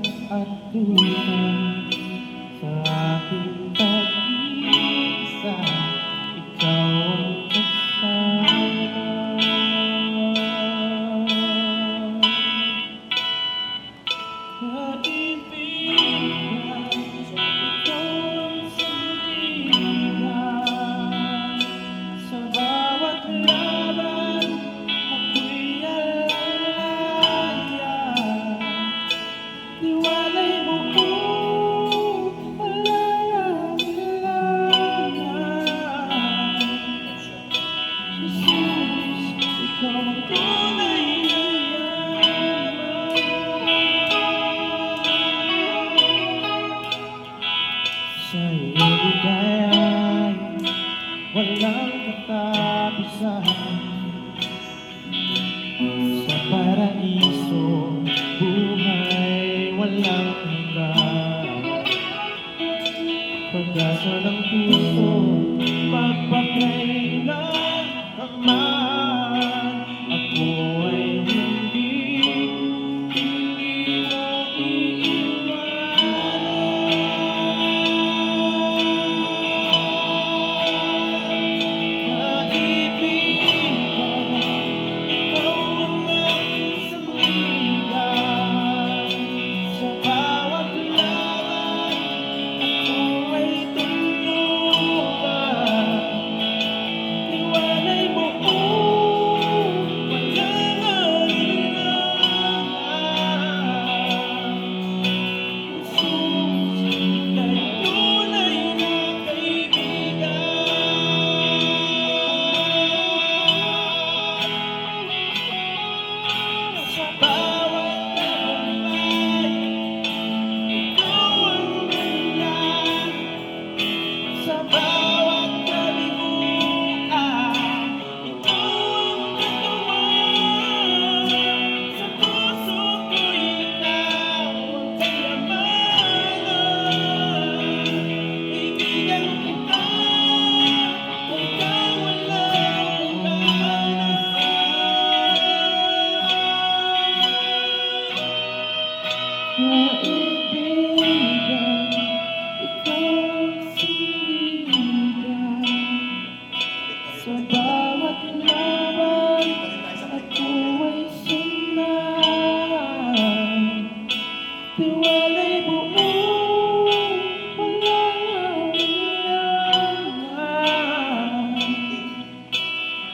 at dusa sa aking pag-iisa. Ikaw ang kasama. Kaibigan, ikaw ang sandigan. Sa bawat laban, ako'y alaya. Tiwalay mo ko, walang kailangan. Jesus, ikaw ang tunay na sa iyong bigay, walang katapusan. Sa paraiso, buhay walang hanggan. Pag-asa ng puso, magpakailanman. Ako ay hindi mo iiwanan. Kaibigan, ikaw ang aking sandigan. Sa bawat laban, ako ay tulugan. Tiwalay mo ko, walang alinlangan. Jesus, ika'y tunay na kaibigan. Sa bawat tagumpay, ikaw ang dahilan. Sa bawat kaliguan, ikaw ang katawan. Sa puso ko'y ikaw ang kayamanan. Kaibigan kita, hanggang walang hangganan. Kaibigan, ikaw ang sandigan. Sa bawat laban, ako ay sundan. Tiwalay buo, walang alinlangan.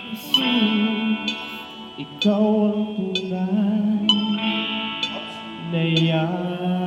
Jesus, ikaw ang tunay na yan.